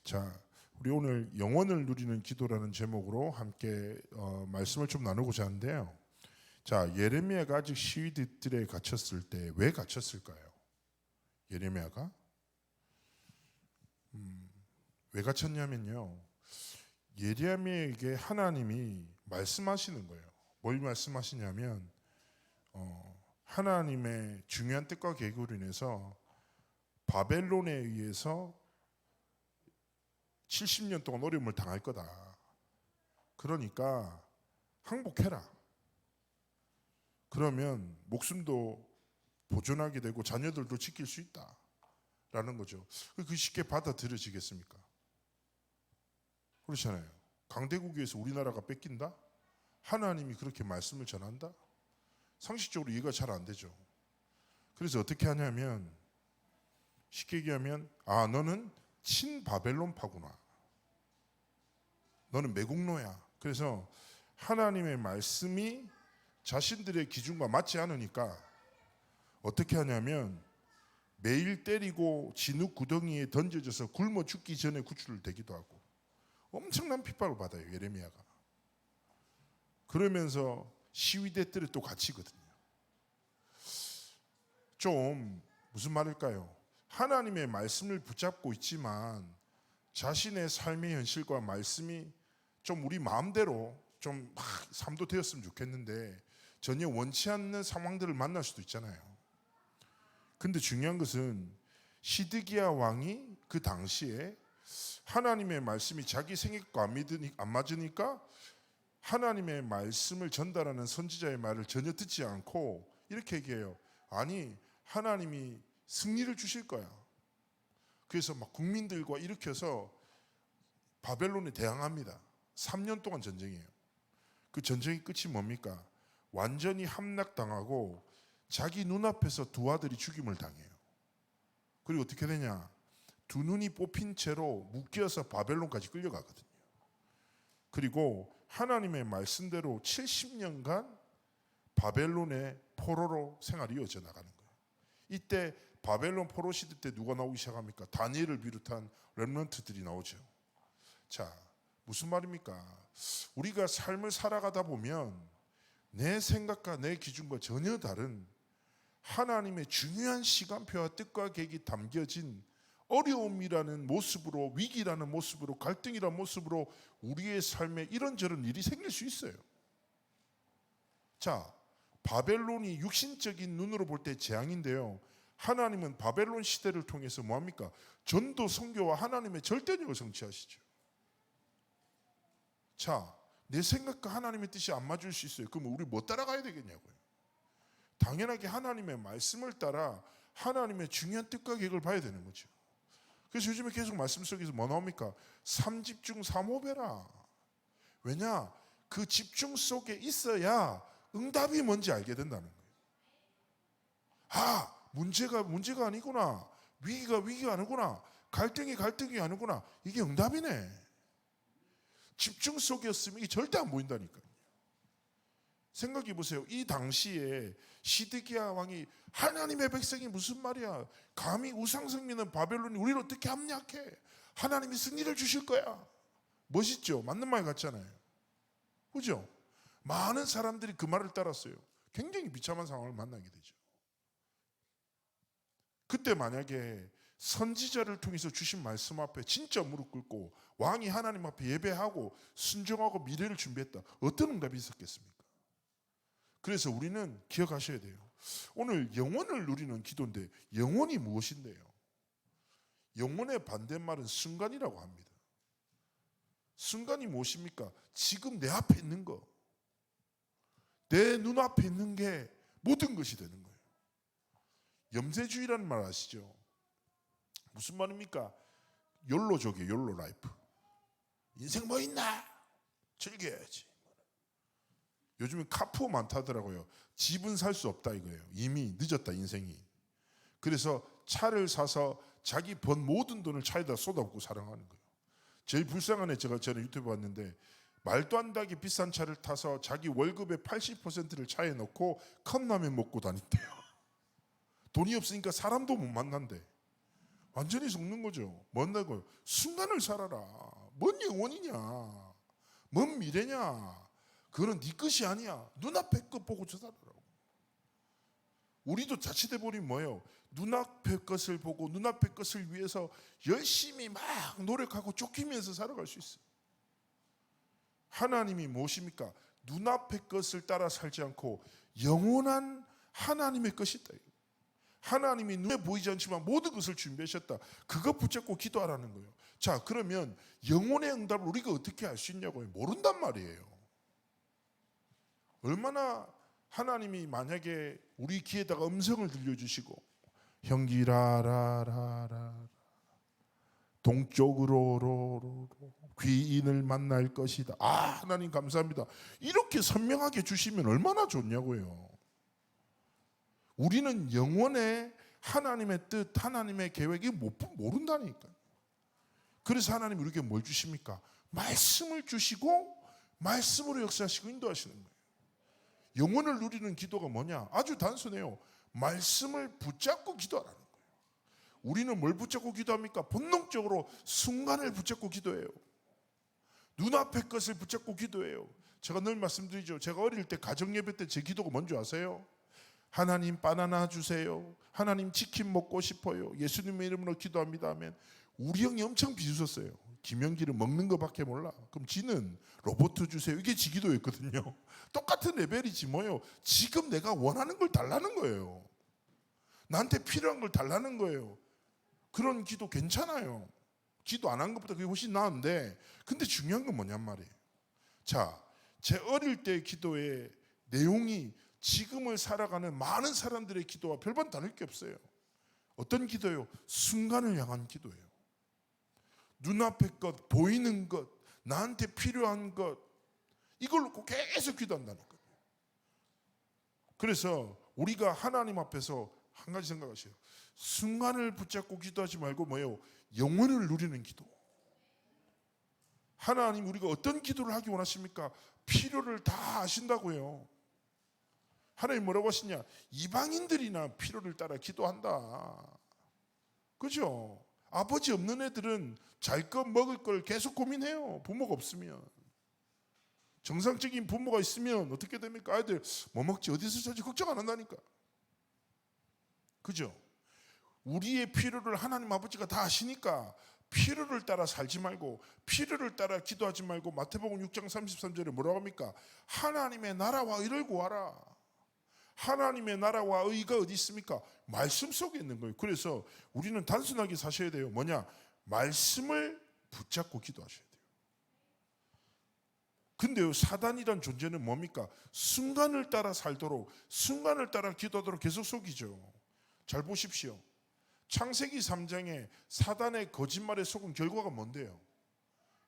자, 우리 오늘 영원을 누리는 기도라는 제목으로 함께 말씀을 좀 나누고자 하는데요. 자, 예레미야가 아직 시위들에 갇혔을 때 왜 갇혔을까요? 예레미야가 왜 갇혔냐면요. 예레미야에게 하나님이 말씀하시는 거예요. 뭘 말씀하시냐면 하나님의 중요한 뜻과 계획으로 인해서 바벨론에 의해서 70년 동안 어려움을 당할 거다. 그러니까 항복해라. 그러면 목숨도 보존하게 되고 자녀들도 지킬 수 있다. 라는 거죠. 그 쉽게 받아들여지겠습니까? 그렇잖아요. 강대국에서 우리나라가 뺏긴다? 하나님이 그렇게 말씀을 전한다? 상식적으로 이해가 잘 안 되죠. 그래서 어떻게 하냐면 쉽게 얘기하면 너는 친바벨론파구나. 너는 매국노야. 그래서 하나님의 말씀이 자신들의 기준과 맞지 않으니까 어떻게 하냐면 매일 때리고 진흙 구덩이에 던져져서 굶어 죽기 전에 구출을 되기도 하고 엄청난 핍박을 받아요. 예레미야가. 그러면서 시위대들이 또 갇히거든요. 좀 무슨 말일까요? 하나님의 말씀을 붙잡고 있지만 자신의 삶의 현실과 말씀이 좀 우리 마음대로 좀 삶도 되었으면 좋겠는데 전혀 원치 않는 상황들을 만날 수도 있잖아요. 근데 중요한 것은 시드기야 왕이 그 당시에 하나님의 말씀이 자기 생각과 안 맞으니까 하나님의 말씀을 전달하는 선지자의 말을 전혀 듣지 않고 이렇게 얘기해요. 아니, 하나님이 승리를 주실 거야. 그래서 막 국민들과 일으켜서 바벨론에 대항합니다. 3년 동안 전쟁이에요. 그 전쟁의 끝이 뭡니까? 완전히 함락당하고 자기 눈앞에서 두 아들이 죽임을 당해요. 그리고 어떻게 되냐? 두 눈이 뽑힌 채로 묶여서 바벨론까지 끌려가거든요. 그리고 하나님의 말씀대로 70년간 바벨론의 포로로 생활이 이어져 나가는 거예요. 이때 바벨론 포로 시대 때 누가 나오기 시작합니까? 다니엘을 비롯한 렘넌트들이 나오죠. 자, 무슨 말입니까? 우리가 삶을 살아가다 보면 내 생각과 내 기준과 전혀 다른 하나님의 중요한 시간표와 뜻과 계획이 담겨진 어려움이라는 모습으로, 위기라는 모습으로, 갈등이라는 모습으로 우리의 삶에 이런저런 일이 생길 수 있어요. 자, 바벨론이 육신적인 눈으로 볼 때 재앙인데요. 하나님은 바벨론 시대를 통해서 뭐합니까? 전도, 선교와 하나님의 절대력을 성취하시죠. 자, 내 생각과 하나님의 뜻이 안 맞을 수 있어요. 그러면 우리 뭐 따라가야 되겠냐고요. 당연하게 하나님의 말씀을 따라 하나님의 중요한 뜻과 계획을 봐야 되는 거죠. 그래서 요즘에 계속 말씀 속에서 뭐 나옵니까? 삼집중 삼호배라. 왜냐? 그 집중 속에 있어야 응답이 뭔지 알게 된다는 거예요. 문제가 아니구나. 위기가 아니구나. 갈등이 아니구나. 이게 응답이네. 집중 속이었으면 이게 절대 안 보인다니까요. 생각해 보세요. 이 당시에 시드기야 왕이 하나님의 백성이 무슨 말이야. 감히 우상 믿는 바벨론이 우리를 어떻게 합리화해. 하나님이 승리를 주실 거야. 멋있죠? 맞는 말 같잖아요. 그죠? 많은 사람들이 그 말을 따랐어요. 굉장히 비참한 상황을 만나게 되죠. 그때 만약에 선지자를 통해서 주신 말씀 앞에 진짜 무릎 꿇고 왕이 하나님 앞에 예배하고 순종하고 미래를 준비했다. 어떤 응답이 있었겠습니까? 그래서 우리는 기억하셔야 돼요. 오늘 영원을 누리는 기도인데 영원이 무엇인데요? 영원의 반대말은 순간이라고 합니다. 순간이 무엇입니까? 지금 내 앞에 있는 거. 내 눈앞에 있는 게 모든 것이 되는 거예요. 염세주의라는 말 아시죠? 무슨 말입니까? 욜로족이에요. 욜로 라이프. 인생 뭐 있나? 즐겨야지. 요즘은 카푸어 많다더라고요. 집은 살 수 없다 이거예요. 이미 늦었다 인생이. 그래서 차를 사서 자기 번 모든 돈을 차에다 쏟아붓고 사랑하는 거예요. 제일 불쌍한 애 제가 전에 유튜브 봤는데 말도 안 되게 비싼 차를 타서 자기 월급의 80%를 차에 넣고 컵라면 먹고 다닌대요. 돈이 없으니까 사람도 못 만난대. 완전히 속는 거죠. 뭔다고요? 순간을 살아라. 뭔 영혼이냐? 뭔 미래냐? 그거는 네 것이 아니야. 눈앞에 것 보고 살아라고. 우리도 자칫해 보니 뭐예요? 눈앞의 것을 보고 눈앞의 것을 위해서 열심히 막 노력하고 쫓기면서 살아갈 수 있어요. 하나님이 무엇입니까? 눈앞의 것을 따라 살지 않고 영원한 하나님의 것이 있다. 하나님이 눈에 보이지 않지만 모든 것을 준비하셨다. 그거 붙잡고 기도하라는 거예요. 자, 그러면 영혼의 응답을 우리가 어떻게 알 수 있냐고요? 모른단 말이에요. 얼마나 하나님이 만약에 우리 귀에다가 음성을 들려주시고 형기라라라라 동쪽으로 귀인을 만날 것이다. 아, 하나님 감사합니다. 이렇게 선명하게 주시면 얼마나 좋냐고요. 우리는 영원의 하나님의 뜻, 하나님의 계획이 모른다니까요. 그래서 하나님이 우리에게 뭘 주십니까? 말씀을 주시고 말씀으로 역사하시고 인도하시는 거예요. 영원을 누리는 기도가 뭐냐? 아주 단순해요. 말씀을 붙잡고 기도하라는 거예요. 우리는 뭘 붙잡고 기도합니까? 본능적으로 순간을 붙잡고 기도해요. 눈앞의 것을 붙잡고 기도해요. 제가 늘 말씀드리죠. 제가 어릴 때 가정예배 때 제 기도가 뭔지 아세요? 하나님 바나나 주세요. 하나님 치킨 먹고 싶어요. 예수님의 이름으로 기도합니다 하면 우리 형이 엄청 비웃었어요. 김영기는 먹는 것밖에 몰라. 그럼 지는 로봇 주세요. 이게 지 기도였거든요. 똑같은 레벨이지 뭐예요. 지금 내가 원하는 걸 달라는 거예요. 나한테 필요한 걸 달라는 거예요. 그런 기도 괜찮아요. 기도 안 한 것보다 그게 훨씬 나은데, 근데 중요한 건 뭐냔 말이에요. 자, 제 어릴 때 기도의 내용이 지금을 살아가는 많은 사람들의 기도와 별반 다를 게 없어요. 어떤 기도예요? 순간을 향한 기도예요. 눈앞의 것, 보이는 것, 나한테 필요한 것, 이걸 놓고 계속 기도한다니까요. 그래서 우리가 하나님 앞에서 한 가지 생각하세요. 순간을 붙잡고 기도하지 말고 뭐예요? 영혼을 누리는 기도. 하나님 우리가 어떤 기도를 하기 원하십니까? 필요를 다 아신다고요. 하나님 뭐라고 하시냐? 이방인들이나 필요를 따라 기도한다. 그죠? 아버지 없는 애들은 잘 것 먹을 걸 계속 고민해요. 부모가 없으면. 정상적인 부모가 있으면 어떻게 됩니까? 아이들 뭐 먹지 어디서 살지 걱정 안 한다니까. 그죠? 우리의 필요를 하나님 아버지가 다 아시니까 필요를 따라 살지 말고 필요를 따라 기도하지 말고 마태복음 6장 33절에 뭐라고 합니까? 하나님의 나라와 의를 구하라. 하나님의 나라와 의가 어디 있습니까? 말씀 속에 있는 거예요. 그래서 우리는 단순하게 사셔야 돼요. 뭐냐? 말씀을 붙잡고 기도하셔야 돼요. 근데요, 사단이란 존재는 뭡니까? 순간을 따라 살도록, 순간을 따라 기도하도록 계속 속이죠. 잘 보십시오. 창세기 3장에 사단의 거짓말에 속은 결과가 뭔데요?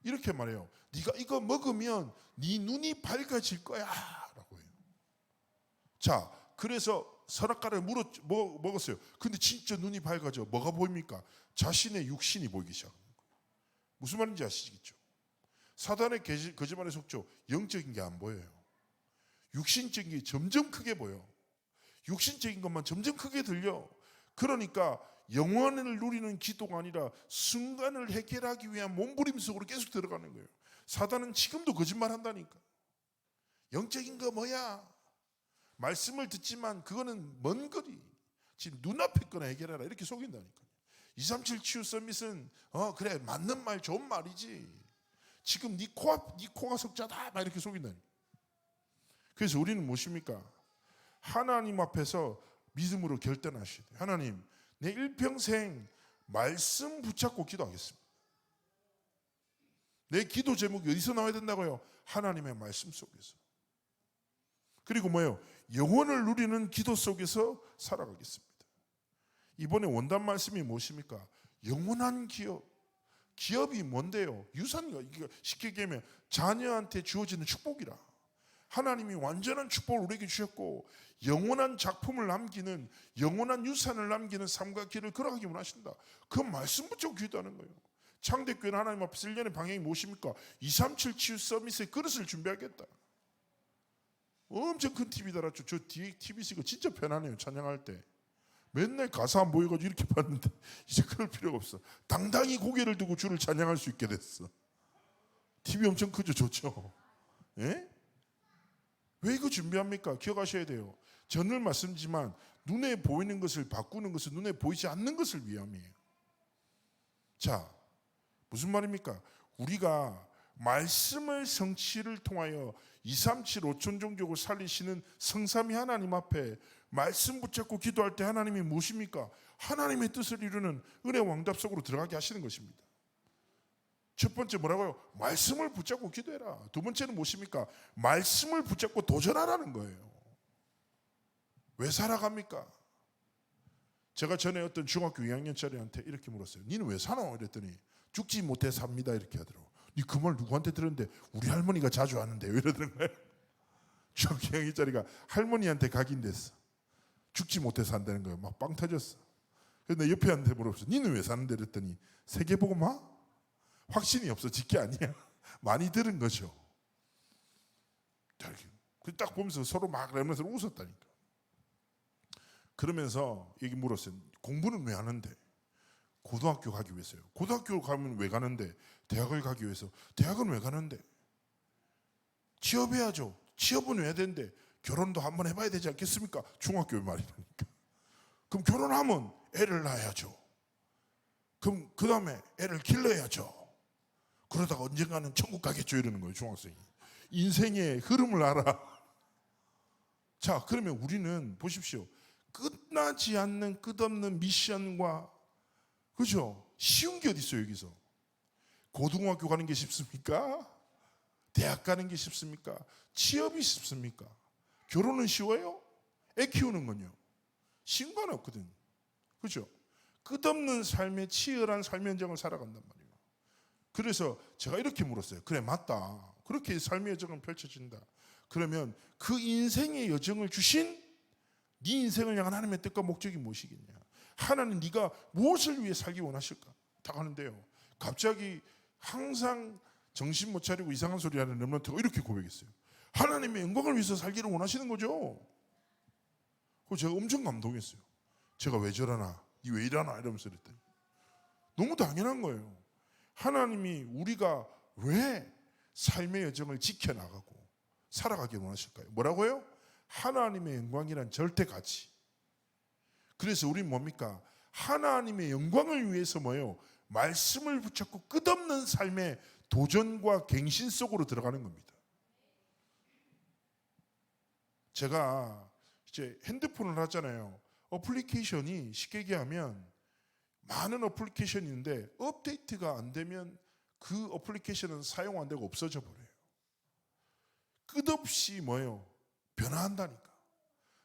이렇게 말해요. 네가 이거 먹으면 네 눈이 밝아질 거야 라고 해요. 자, 그래서 선악과를 먹었어요. 근데 진짜 눈이 밝아져. 뭐가 보입니까? 자신의 육신이 보이기 시작합니다. 무슨 말인지 아시겠죠? 사단의 거짓말에 속죠. 영적인 게 안 보여요. 육신적인 게 점점 크게 보여. 육신적인 것만 점점 크게 들려. 그러니까 영원을 누리는 기도가 아니라 순간을 해결하기 위한 몸부림 속으로 계속 들어가는 거예요. 사단은 지금도 거짓말한다니까. 영적인 거 뭐야? 말씀을 듣지만 그거는 먼 거리. 지금 눈앞에 거나 해결하라 이렇게 속인다니까. 237 치유 서밋은 그래 맞는 말 좋은 말이지. 지금 네 코가 석자다 막 이렇게 속인다니까. 그래서 우리는 무엇입니까? 하나님 앞에서 믿음으로 결단하셔야 돼요. 하나님, 내 일평생 말씀 붙잡고 기도하겠습니다. 내 기도 제목이 어디서 나와야 된다고요? 하나님의 말씀 속에서. 그리고 뭐예요? 영혼을 누리는 기도 속에서 살아가겠습니다. 이번에 원단 말씀이 무엇입니까? 영원한 기업. 기업이 뭔데요? 유산이가 쉽게 얘기하면 자녀한테 주어지는 축복이라. 하나님이 완전한 축복을 우리에게 주셨고 영원한 작품을 남기는 영원한 유산을 남기는 삶과 길을 걸어가기 원하신다. 그 말씀 붙잡고 기도하는 거예요. 창대교회는 하나님 앞에서 1년의 방향이 무엇입니까? 237 치유 서밋의 그릇을 준비하겠다. 엄청 큰 TV 달았죠. 저 뒤에 TV 있으니까 진짜 편하네요. 찬양할 때. 맨날 가사 안 보여가지고 이렇게 봤는데 이제 그럴 필요가 없어. 당당히 고개를 두고 주를 찬양할 수 있게 됐어. TV 엄청 크죠, 좋죠. 예? 왜 이거 준비합니까? 기억하셔야 돼요. 전늘 말씀드리지만 눈에 보이는 것을 바꾸는 것은 눈에 보이지 않는 것을 위함이에요. 자, 무슨 말입니까? 우리가 말씀의 성취를 통하여 2, 3, 7, 5천 종족을 살리시는 성삼위 하나님 앞에 말씀 붙잡고 기도할 때 하나님이 무엇입니까? 하나님의 뜻을 이루는 은혜 왕답 속으로 들어가게 하시는 것입니다. 첫 번째 뭐라고요? 말씀을 붙잡고 기도해라. 두 번째는 무엇입니까? 말씀을 붙잡고 도전하라는 거예요. 왜 살아갑니까? 제가 전에 어떤 중학교 2학년짜리한테 이렇게 물었어요. 니는 왜 사노? 이랬더니 죽지 못해 삽니다 이렇게 하더라고. 니 그 말 누구한테 들었는데? 우리 할머니가 자주 하는데 왜 이러는 거예요? 중학교 2학년짜리가 할머니한테 각인됐어. 죽지 못해 산다는 거예요. 막 빵 터졌어. 그래서 내 옆에 한테 물어봤어. 니는 왜 사는데? 이랬더니 세계복음화? 확신이 없어. 직계 아니야. 많이 들은 거죠. 딱 보면서 서로 막 그러면서 웃었다니까. 그러면서 얘기 물었어요. 공부는 왜 하는데? 고등학교 가기 위해서요. 고등학교 가면 왜 가는데? 대학을 가기 위해서. 대학은 왜 가는데? 취업해야죠. 취업은 왜 해야 되는데? 결혼도 한번 해봐야 되지 않겠습니까? 중학교 말이라니까. 그럼 결혼하면 애를 낳아야죠. 그럼 그 다음에 애를 길러야죠. 그러다가 언젠가는 천국 가겠죠 이러는 거예요. 중학생이. 인생의 흐름을 알아. 자, 그러면 우리는 보십시오. 끝나지 않는 끝없는 미션과, 그죠? 쉬운 게 어디 있어요 여기서? 고등학교 가는 게 쉽습니까? 대학 가는 게 쉽습니까? 취업이 쉽습니까? 결혼은 쉬워요? 애 키우는 건요? 쉬운 건 없거든. 그죠? 끝없는 삶의 치열한 삶의 현장을 살아간단 말이에요. 그래서 제가 이렇게 물었어요. 그래, 맞다. 그렇게 삶의 여정은 펼쳐진다. 그러면 그 인생의 여정을 주신 네 인생을 향한 하나님의 뜻과 목적이 무엇이겠냐? 하나님 네가 무엇을 위해 살기 원하실까? 딱 하는데요. 갑자기 항상 정신 못 차리고 이상한 소리 하는 렘넌트가 이렇게 고백했어요. 하나님의 영광을 위해서 살기를 원하시는 거죠. 그래서 제가 엄청 감동했어요. 제가 왜 저러나? 이 왜 이러나? 이러면서 그랬더니 너무 당연한 거예요. 하나님이 우리가 왜 삶의 여정을 지켜나가고 살아가길 원하실까요? 뭐라고요? 하나님의 영광이란 절대 가치. 그래서 우리는 뭡니까? 하나님의 영광을 위해서 뭐예요? 말씀을 붙잡고 끝없는 삶의 도전과 갱신 속으로 들어가는 겁니다. 제가 이제 핸드폰을 하잖아요. 어플리케이션이 쉽게 얘기하면 많은 어플리케이션이 있는데 업데이트가 안 되면 그 어플리케이션은 사용 안 되고 없어져 버려요. 끝없이 뭐예요? 변화한다니까.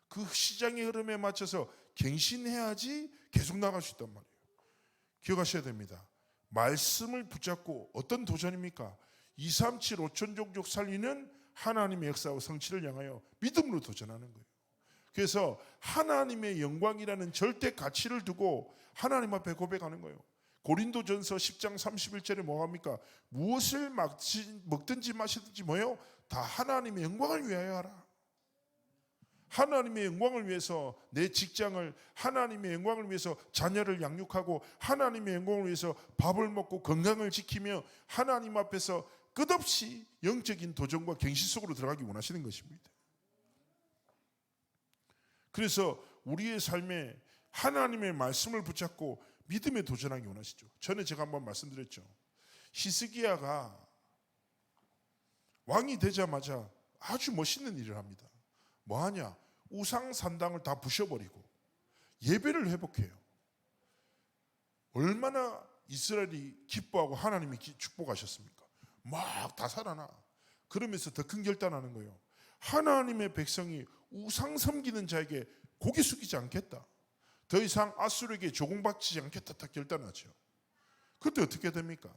그 시장의 흐름에 맞춰서 갱신해야지 계속 나갈 수 있단 말이에요. 기억하셔야 됩니다. 말씀을 붙잡고 어떤 도전입니까? 2, 3, 7, 5천 종족 살리는 하나님의 역사와 성취를 향하여 믿음으로 도전하는 거예요. 그래서 하나님의 영광이라는 절대 가치를 두고 하나님 앞에 고백하는 거예요. 고린도전서 10장 31절에 뭐합니까? 무엇을 먹든지 마시든지 뭐예요? 다 하나님의 영광을 위하여 하라. 하나님의 영광을 위해서 내 직장을, 하나님의 영광을 위해서 자녀를 양육하고, 하나님의 영광을 위해서 밥을 먹고 건강을 지키며 하나님 앞에서 끝없이 영적인 도전과 갱신 속으로 들어가기 원하시는 것입니다. 그래서 우리의 삶에 하나님의 말씀을 붙잡고 믿음에 도전하기 원하시죠. 전에 제가 한번 말씀드렸죠. 히스기야가 왕이 되자마자 아주 멋있는 일을 합니다. 뭐하냐? 우상 산당을 다 부셔버리고 예배를 회복해요. 얼마나 이스라엘이 기뻐하고 하나님이 축복하셨습니까? 막 다 살아나. 그러면서 더 큰 결단하는 거예요. 하나님의 백성이 우상 섬기는 자에게 고개 숙이지 않겠다. 더 이상 아수르에게 조공받지 않겠다 딱 결단하죠. 그때 어떻게 됩니까?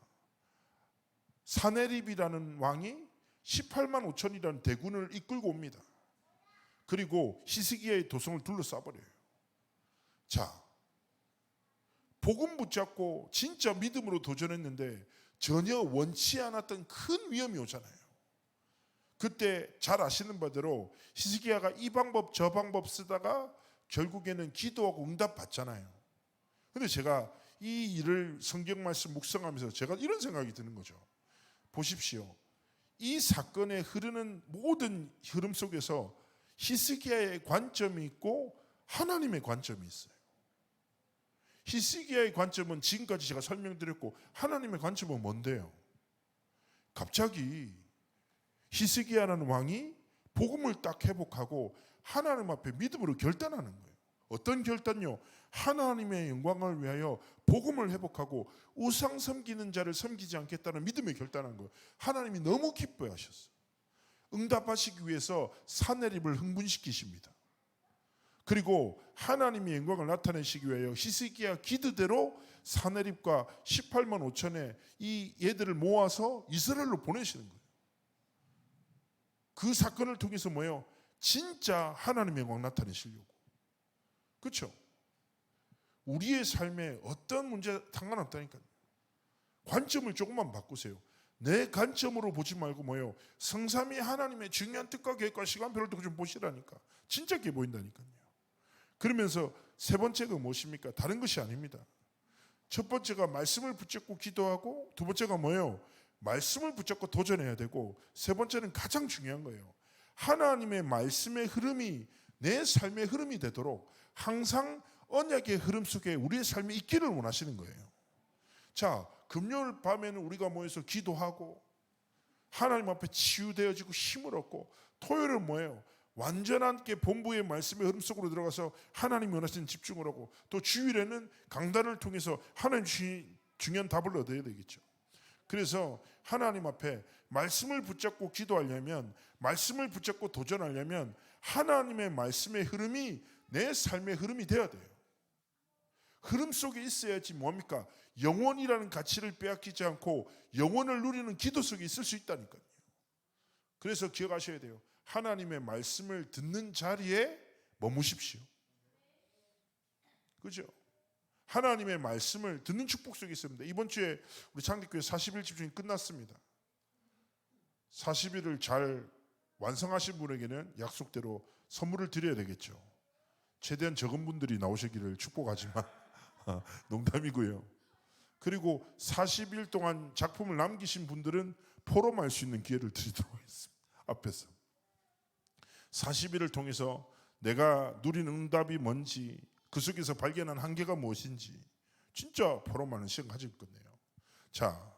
사네립이라는 왕이 18만 5천이라는 대군을 이끌고 옵니다. 그리고 히스기야의 도성을 둘러싸버려요. 자, 복음 붙잡고 진짜 믿음으로 도전했는데 전혀 원치 않았던 큰 위험이 오잖아요. 그때 잘 아시는 바대로 히스기야가 이 방법 저 방법 쓰다가 결국에는 기도하고 응답 받잖아요. 근데 제가 이 일을 성경 말씀 묵상하면서 제가 이런 생각이 드는 거죠. 보십시오. 이 사건에 흐르는 모든 흐름 속에서 히스기야의 관점이 있고 하나님의 관점이 있어요. 히스기야의 관점은 지금까지 제가 설명드렸고 하나님의 관점은 뭔데요? 갑자기 히스기야라는 왕이 복음을 딱 회복하고 하나님 앞에 믿음으로 결단하는 거예요. 어떤 결단요? 하나님의 영광을 위하여 복음을 회복하고 우상 섬기는 자를 섬기지 않겠다는 믿음의 결단한 거예요. 하나님이 너무 기뻐하셨어요. 응답하시기 위해서 사내립을 흥분시키십니다. 그리고 하나님의 영광을 나타내시기 위하여 히스기야 기드대로 사내립과 18만 5천의 이 얘들을 모아서 이스라엘로 보내시는 거예요. 그 사건을 통해서 뭐예요? 진짜 하나님의 영광 나타내시려고. 그렇죠? 우리의 삶에 어떤 문제 상관없다니까요. 관점을 조금만 바꾸세요. 내 관점으로 보지 말고 뭐예요? 성삼위 하나님의 중요한 뜻과 계획과 시간표를 두고 좀 보시라니까. 진짜 그게 보인다니까요. 그러면서 세 번째가 무엇입니까? 다른 것이 아닙니다. 첫 번째가 말씀을 붙잡고 기도하고, 두 번째가 뭐예요? 말씀을 붙잡고 도전해야 되고, 세 번째는 가장 중요한 거예요. 하나님의 말씀의 흐름이 내 삶의 흐름이 되도록 항상 언약의 흐름 속에 우리의 삶이 있기를 원하시는 거예요. 자, 금요일 밤에는 우리가 모여서 기도하고 하나님 앞에 치유되어지고 힘을 얻고, 토요일은 뭐예요? 완전하게 본부의 말씀의 흐름 속으로 들어가서 하나님이 원하시는 집중을 하고, 또 주일에는 강단을 통해서 하나님 주신 중요한 답을 얻어야 되겠죠. 그래서 하나님 앞에 말씀을 붙잡고 기도하려면, 말씀을 붙잡고 도전하려면 하나님의 말씀의 흐름이 내 삶의 흐름이 되어야 돼요. 흐름 속에 있어야지 뭡니까? 영원이라는 가치를 빼앗기지 않고 영원을 누리는 기도 속에 있을 수 있다니까요. 그래서 기억하셔야 돼요. 하나님의 말씀을 듣는 자리에 머무십시오. 그죠? 하나님의 말씀을 듣는 축복 속에 있습니다. 이번 주에 우리 창립교회 40일 집중이 끝났습니다. 40일을 잘 완성하신 분에게는 약속대로 선물을 드려야 되겠죠. 최대한 적은 분들이 나오시기를 축복하지만 농담이고요. 그리고 40일 동안 작품을 남기신 분들은 포럼할 수 있는 기회를 드리도록 하겠습니다. 앞에서 40일을 통해서 내가 누린 응답이 뭔지, 그 속에서 발견한 한계가 무엇인지 진짜 포럼하는 시간 가질 건데요. 자,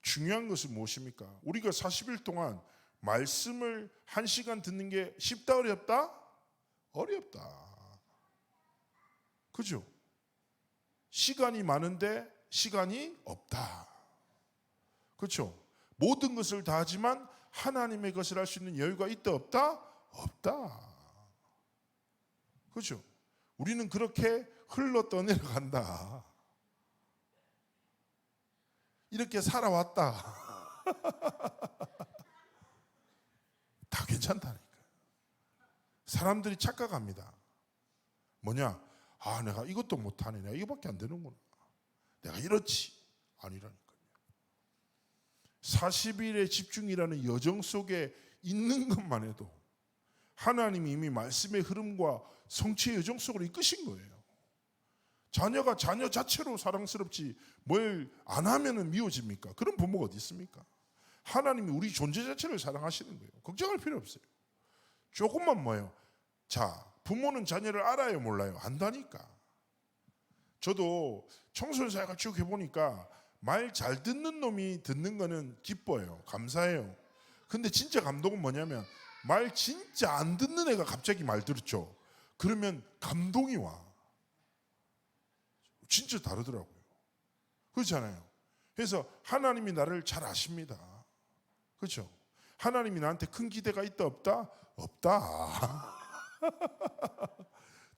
중요한 것은 무엇입니까? 우리가 40일 동안 말씀을 1시간 듣는 게 쉽다 어렵다? 어렵다. 그죠? 시간이 많은데 시간이 없다. 그렇죠? 모든 것을 다 하지만 하나님의 것을 할 수 있는 여유가 있다 없다? 없다. 그렇죠? 우리는 그렇게 흘러 떠내려간다. 이렇게 살아왔다. 다 괜찮다니까. 사람들이 착각합니다. 뭐냐? 아, 내가 이것도 못하네. 내가 이거밖에 안 되는구나. 내가 이렇지. 아니라니까요. 40일의 집중이라는 여정 속에 있는 것만 해도 하나님이 이미 말씀의 흐름과 성취의 여정 속으로 이끄신 거예요. 자녀가 자녀 자체로 사랑스럽지 뭘 안 하면은 미워집니까? 그런 부모가 어디 있습니까? 하나님이 우리 존재 자체를 사랑하시는 거예요. 걱정할 필요 없어요. 조금만 뭐예요? 자, 부모는 자녀를 알아요, 몰라요? 안다니까. 저도 청소년 사역을 쭉 해보니까 말 잘 듣는 놈이 듣는 거는 기뻐요. 감사해요. 근데 진짜 감동은 뭐냐면 말 진짜 안 듣는 애가 갑자기 말 들었죠. 그러면 감동이 와. 진짜 다르더라고요. 그렇잖아요. 그래서 하나님이 나를 잘 아십니다. 그렇죠? 하나님이 나한테 큰 기대가 있다 없다? 없다.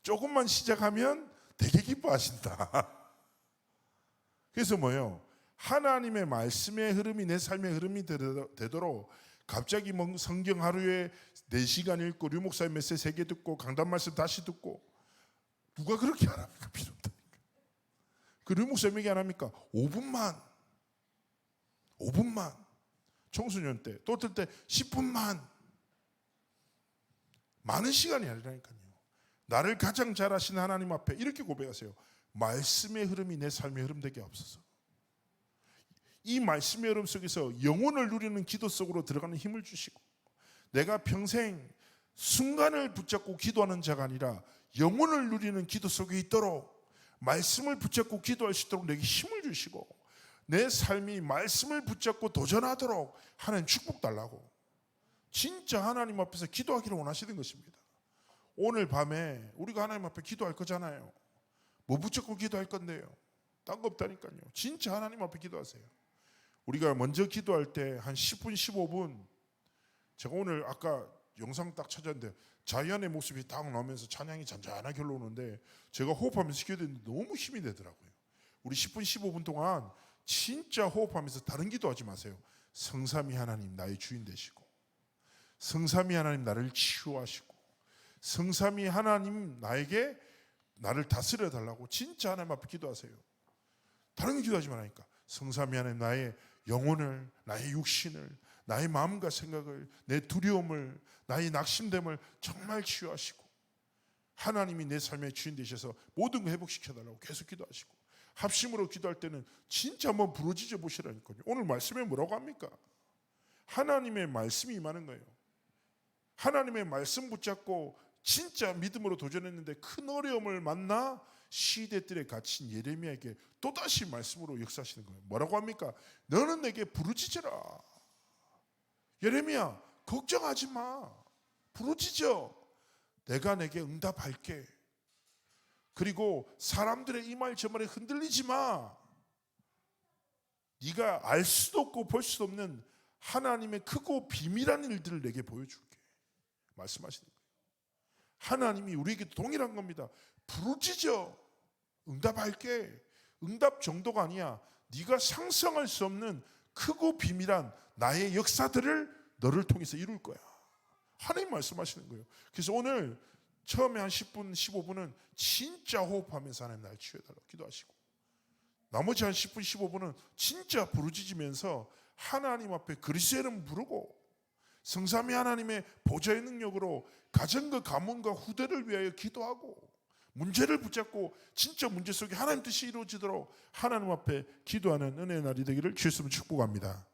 조금만 시작하면 되게 기뻐하신다. 그래서 뭐예요? 하나님의 말씀의 흐름이 내 삶의 흐름이 되도록 갑자기 성경 하루에 4시간 읽고 류 목사의 메시지 3개 듣고 강단 말씀 다시 듣고 누가 그렇게 하랍니까? 필요 없다니까. 그 류 목사님 얘기 안 합니까? 5분만 청소년 때 또 어떨 때 10분만 많은 시간이 아니라니까요. 나를 가장 잘 아시는 하나님 앞에 이렇게 고백하세요. 말씀의 흐름이 내 삶의 흐름 되게 없어서. 이 말씀의 흐름 속에서 영혼을 누리는 기도 속으로 들어가는 힘을 주시고, 내가 평생 순간을 붙잡고 기도하는 자가 아니라 영혼을 누리는 기도 속에 있도록 말씀을 붙잡고 기도할 수 있도록 내게 힘을 주시고, 내 삶이 말씀을 붙잡고 도전하도록 하나님 축복 달라고 진짜 하나님 앞에서 기도하기를 원하시는 것입니다. 오늘 밤에 우리가 하나님 앞에 기도할 거잖아요. 뭐 붙잡고 기도할 건데요? 딴 거 없다니까요. 진짜 하나님 앞에 기도하세요. 우리가 먼저 기도할 때 한 10분 15분, 제가 오늘 아까 영상 딱 찾았는데 자연의 모습이 딱 나오면서 찬양이 잔잔하게 흘러오는데 제가 호흡하면서 기도했는데 너무 힘이 되더라고요. 우리 10분 15분 동안 진짜 호흡하면서 다른 기도하지 마세요. 성삼위 하나님 나의 주인 되시고, 성삼위 하나님 나를 치유하시고, 성삼위 하나님 나를 다스려 달라고 진짜 하나님 앞에 기도하세요. 다른 거 기도하지 말라니까. 성삼위 하나님 나의 영혼을, 나의 육신을, 나의 마음과 생각을, 내 두려움을, 나의 낙심됨을 정말 치유하시고, 하나님이 내 삶의 주인 되셔서 모든 거 회복시켜 달라고 계속 기도하시고, 합심으로 기도할 때는 진짜 한번 부르짖어 보시라니까요. 오늘 말씀에 뭐라고 합니까? 하나님의 말씀이 임하는 거예요. 하나님의 말씀 붙잡고 진짜 믿음으로 도전했는데 큰 어려움을 만나 시대들에 갇힌 예레미야에게 또다시 말씀으로 역사하시는 거예요. 뭐라고 합니까? 너는 내게 부르짖어라. 예레미야, 걱정하지 마. 부르짖어. 내가 내게 응답할게. 그리고 사람들의 이 말 저 말에 흔들리지 마. 네가 알 수도 없고 볼 수도 없는 하나님의 크고 비밀한 일들을 내게 보여줄게. 말씀하시는 거예요. 하나님이 우리에게 동일한 겁니다. 부르짖어. 응답할게. 응답 정도가 아니야. 네가 상상할 수 없는 크고 비밀한 나의 역사들을 너를 통해서 이룰 거야. 하나님 말씀하시는 거예요. 그래서 오늘 처음에 한 10분, 15분은 진짜 호흡하면서 하나님 날 치유해달라고 기도하시고, 나머지 한 10분, 15분은 진짜 부르짖으면서 하나님 앞에 그리스도의 이름 부르고, 성삼위 하나님의 보좌의 능력으로 가정과 가문과 후대를 위하여 기도하고, 문제를 붙잡고 진짜 문제 속에 하나님 뜻이 이루어지도록 하나님 앞에 기도하는 은혜의 날이 되기를 주였으면 축복합니다.